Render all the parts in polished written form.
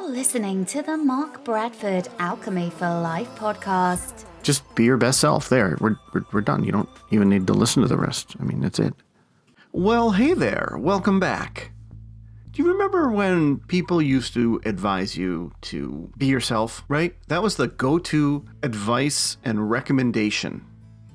You're listening to the Mark Bradford Alchemy for Life podcast. Just be your best self. There, we're done. You don't even need to listen to the rest. I mean, that's it. Well, hey there. Welcome back. Do you remember when people used to advise you to be yourself, right? That was the go-to advice and recommendation,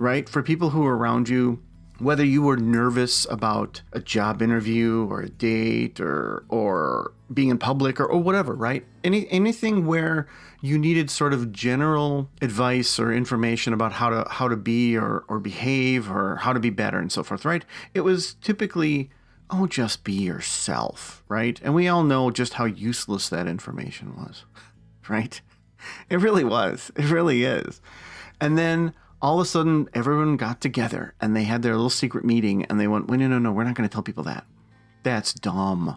right? For people who were around you, whether you were nervous about a job interview or a date or being in public or whatever, right? Anything where you needed sort of general advice or information about how to be or behave or how to be better and so forth, right? It was typically, oh, just be yourself, right? And we all know just how useless that information was, right? It really was. It really is. And then all of a sudden, everyone got together and they had their little secret meeting and they went, well, no, we're not going to tell people that. That's dumb.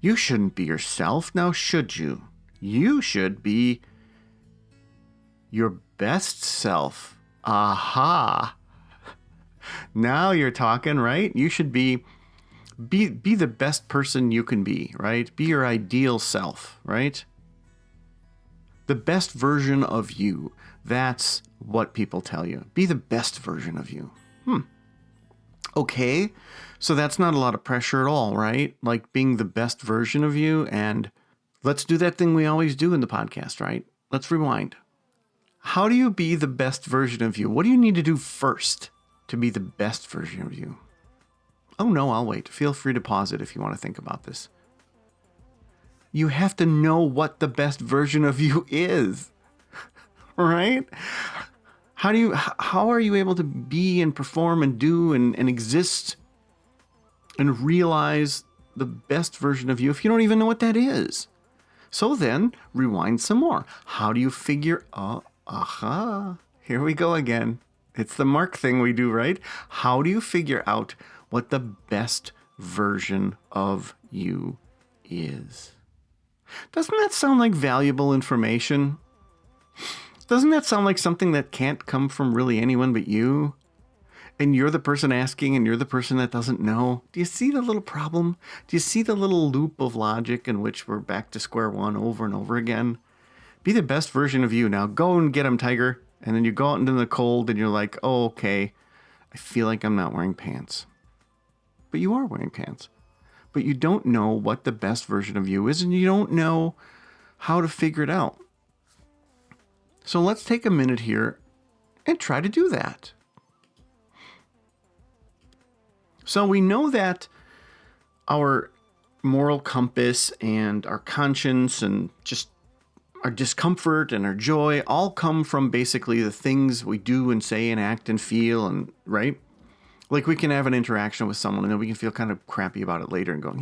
You shouldn't be yourself. Now, should you? You should be your best self. Aha. Now you're talking, right? You should be the best person you can be, right? Be your ideal self, right? The best version of you. That's what people tell you. Be the best version of you. Okay. So that's not a lot of pressure at all, right? Like being the best version of you. And let's do that thing we always do in the podcast, right? Let's rewind. How do you be the best version of you? What do you need to do first to be the best version of you? Oh no, I'll wait. Feel free to pause it if you want to think about this. You have to know what the best version of you is. Right? How are you able to be and perform and do and exist and realize the best version of you if you don't even know what that is? So then rewind some more. How do you figure here we go again. It's the Mark thing we do, right? How do you figure out what the best version of you is? Doesn't that sound like valuable information? Doesn't that sound like something that can't come from really anyone but you? And you're the person asking and you're the person that doesn't know. Do you see the little problem? Do you see the little loop of logic in which we're back to square one over and over again? Be the best version of you. Now go and get him, Tiger. And then you go out into the cold and you're like, oh, okay, I feel like I'm not wearing pants. But you are wearing pants. But you don't know what the best version of you is and you don't know how to figure it out. So let's take a minute here and try to do that. So we know that our moral compass and our conscience and just our discomfort and our joy all come from basically the things we do and say and act and feel, and right? Like we can have an interaction with someone and then we can feel kind of crappy about it later and go,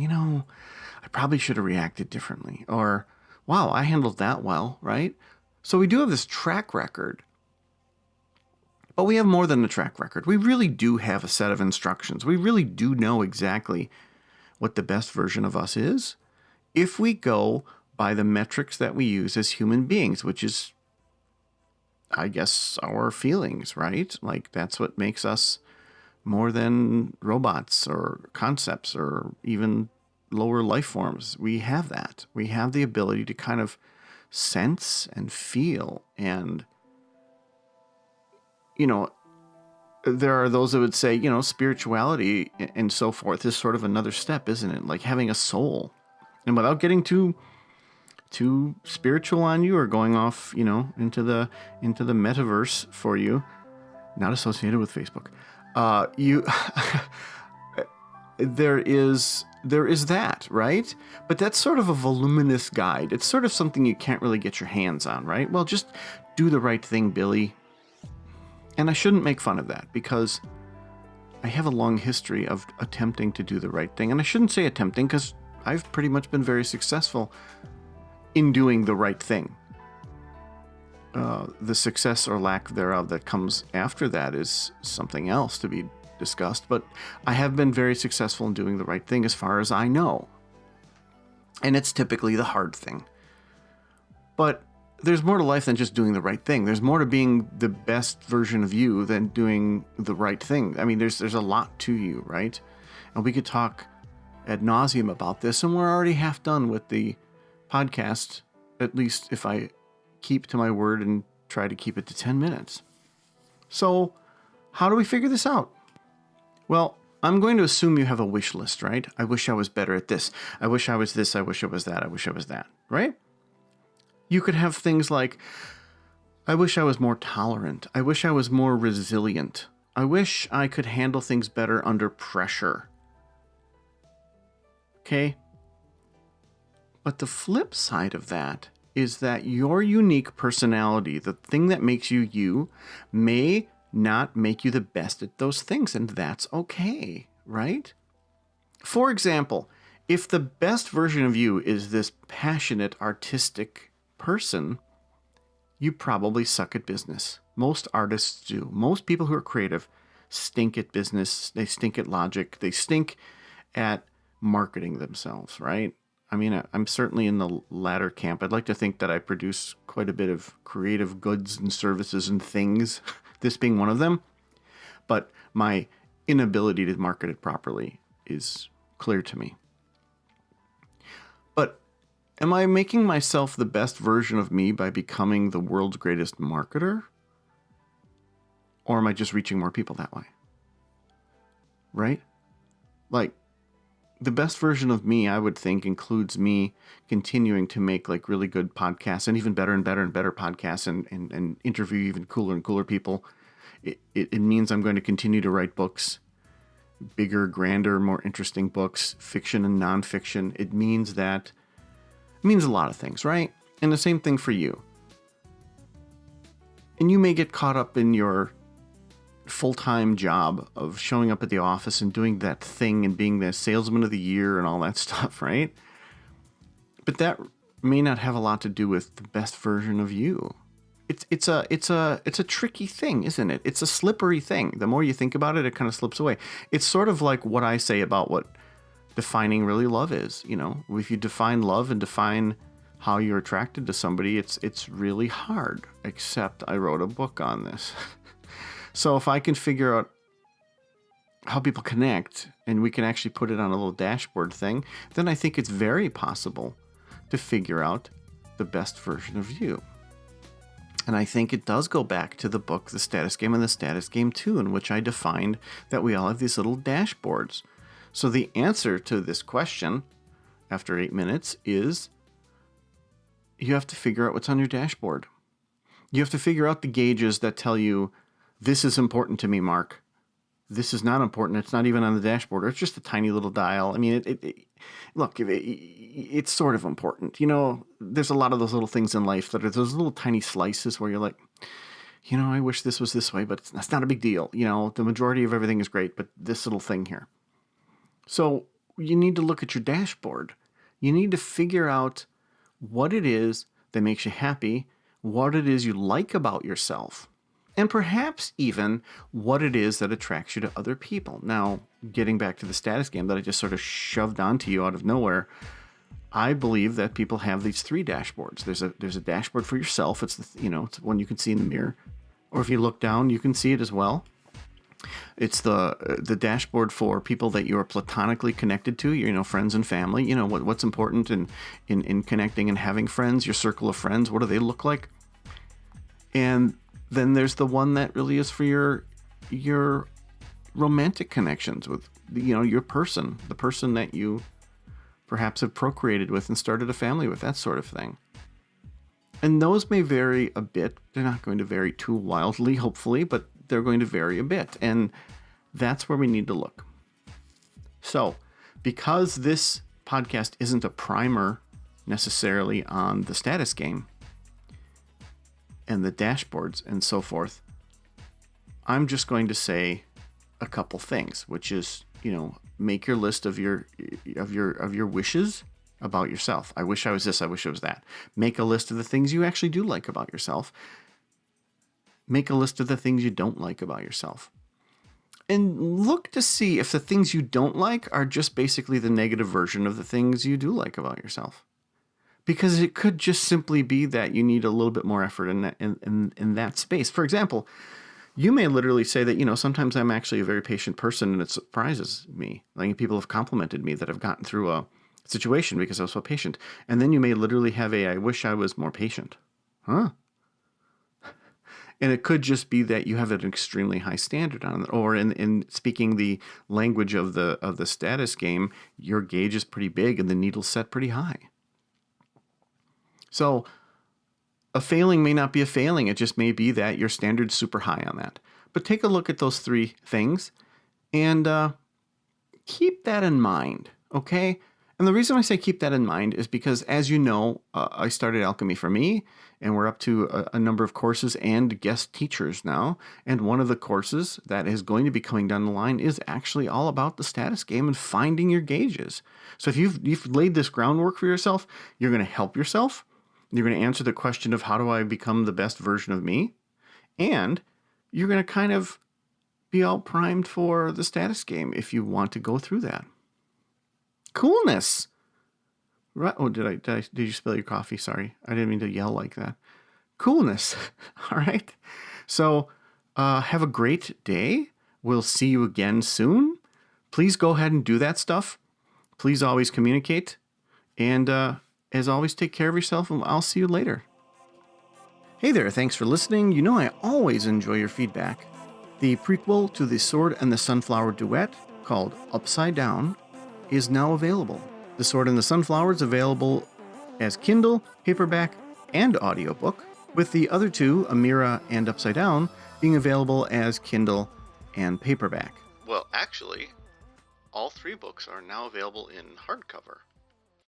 I probably should have reacted differently. Or, wow, I handled that well, right? So we do have this track record, but we have more than a track record. We really do have a set of instructions. We really do know exactly what the best version of us is if we go by the metrics that we use as human beings, which is, I guess, our feelings, right? Like that's what makes us more than robots or concepts or even lower life forms. We have that. We have the ability to kind of sense and feel, and there are those that would say spirituality and so forth is sort of another step, isn't it? Like having a soul. And without getting too spiritual on you or going off into the metaverse for you, not associated with Facebook, there is that, right? But that's sort of a voluminous guide. It's sort of something you can't really get your hands on, right? Well, just do the right thing, Billy. And I shouldn't make fun of that because I have a long history of attempting to do the right thing. And I shouldn't say attempting because I've pretty much been very successful in doing the right thing. The success or lack thereof that comes after that is something else to be discussed, but I have been very successful in doing the right thing as far as I know. And it's typically the hard thing. But there's more to life than just doing the right thing. There's more to being the best version of you than doing the right thing. I mean, there's a lot to you, right? And we could talk ad nauseum about this, and we're already half done with the podcast at least if I keep to my word and try to keep it to 10 minutes. So how do we figure this out? Well, I'm going to assume you have a wish list, right? I wish I was better at this. I wish I was this. I wish I was that. I wish I was that, right? You could have things like, I wish I was more tolerant. I wish I was more resilient. I wish I could handle things better under pressure. Okay? But the flip side of that is that your unique personality, the thing that makes you you, may not make you the best at those things, and that's okay, right? For example, if the best version of you is this passionate, artistic person, you probably suck at business. Most artists do. Most people who are creative stink at business. They stink at logic. They stink at marketing themselves, right? I mean, I'm certainly in the latter camp. I'd like to think that I produce quite a bit of creative goods and services and things, this being one of them. But my inability to market it properly is clear to me. But am I making myself the best version of me by becoming the world's greatest marketer? Or am I just reaching more people that way? Right? Like, the best version of me, I would think, includes me continuing to make like really good podcasts and even better and better and better podcasts and interview even cooler and cooler people. It means I'm going to continue to write books, bigger, grander, more interesting books, fiction and nonfiction. It means a lot of things, right? And the same thing for you. And you may get caught up in your full-time job of showing up at the office and doing that thing and being the salesman of the year and all that stuff, right? But that may not have a lot to do with the best version of you. It's a tricky thing, isn't it? It's a slippery thing. The more you think about it, it kind of slips away. It's sort of like what I say about what defining really love is. You know, if you define love and define how you're attracted to somebody, it's really hard. Except I wrote a book on this. So if I can figure out how people connect and we can actually put it on a little dashboard thing, then I think it's very possible to figure out the best version of you. And I think it does go back to the book, The Status Game and the Status Game 2, in which I defined that we all have these little dashboards. So the answer to this question after 8 minutes is you have to figure out what's on your dashboard. You have to figure out the gauges that tell you, this is important to me, Mark. This is not important. It's not even on the dashboard. Or it's just a tiny little dial. I mean, it's sort of important. You know, there's a lot of those little things in life that are those little tiny slices where you're like, you know, I wish this was this way, but it's not a big deal. You know, the majority of everything is great, but this little thing here. So you need to look at your dashboard. You need to figure out what it is that makes you happy, what it is you like about yourself, and perhaps even what it is that attracts you to other people. Now, getting back to the status game that I just sort of shoved onto you out of nowhere, I believe that people have these 3 dashboards. There's a dashboard for yourself. It's it's one you can see in the mirror, or if you look down, you can see it as well. It's the dashboard for people that you are platonically connected to, friends and family. You know what's important in connecting and having friends. Your circle of friends. What do they look like? And then there's the one that really is for your romantic connections with, your person, the person that you perhaps have procreated with and started a family with, that sort of thing. And those may vary a bit. They're not going to vary too wildly, hopefully, but they're going to vary a bit. And that's where we need to look. So, because this podcast isn't a primer necessarily on the status game and the dashboards and so forth, I'm just going to say a couple things, which is, make your list of your wishes about yourself. I wish I was this, I wish I was that. Make a list of the things you actually do like about yourself. Make a list of the things you don't like about yourself. And look to see if the things you don't like are just basically the negative version of the things you do like about yourself. Because it could just simply be that you need a little bit more effort in that space. For example, you may literally say that, sometimes I'm actually a very patient person and it surprises me. Like people have complimented me that I've gotten through a situation because I was so patient. And then you may literally have I wish I was more patient. Huh? And it could just be that you have an extremely high standard on it. Or in speaking the language of the status game, your gauge is pretty big and the needle's set pretty high. So a failing may not be a failing. It just may be that your standard's super high on that. But take a look at those three things and keep that in mind, okay? And the reason I say keep that in mind is because, as you know, I started Alchemy for Me, and we're up to a number of courses and guest teachers now. And one of the courses that is going to be coming down the line is actually all about the status game and finding your gauges. So if you've laid this groundwork for yourself, you're going to help yourself. You're going to answer the question of how do I become the best version of me? And you're going to kind of be all primed for the status game if you want to go through that. Coolness. Right. Oh, did you spill your coffee? Sorry. I didn't mean to yell like that. Coolness. All right. So have a great day. We'll see you again soon. Please go ahead and do that stuff. Please always communicate. And as always, take care of yourself, and I'll see you later. Hey there. Thanks for listening. You know I always enjoy your feedback. The prequel to the Sword and the Sunflower duet, called Upside Down, is now available. The Sword and the Sunflower is available as Kindle, paperback, and audiobook, with the other two, Amira and Upside Down, being available as Kindle and paperback. Well, actually, all three books are now available in hardcover.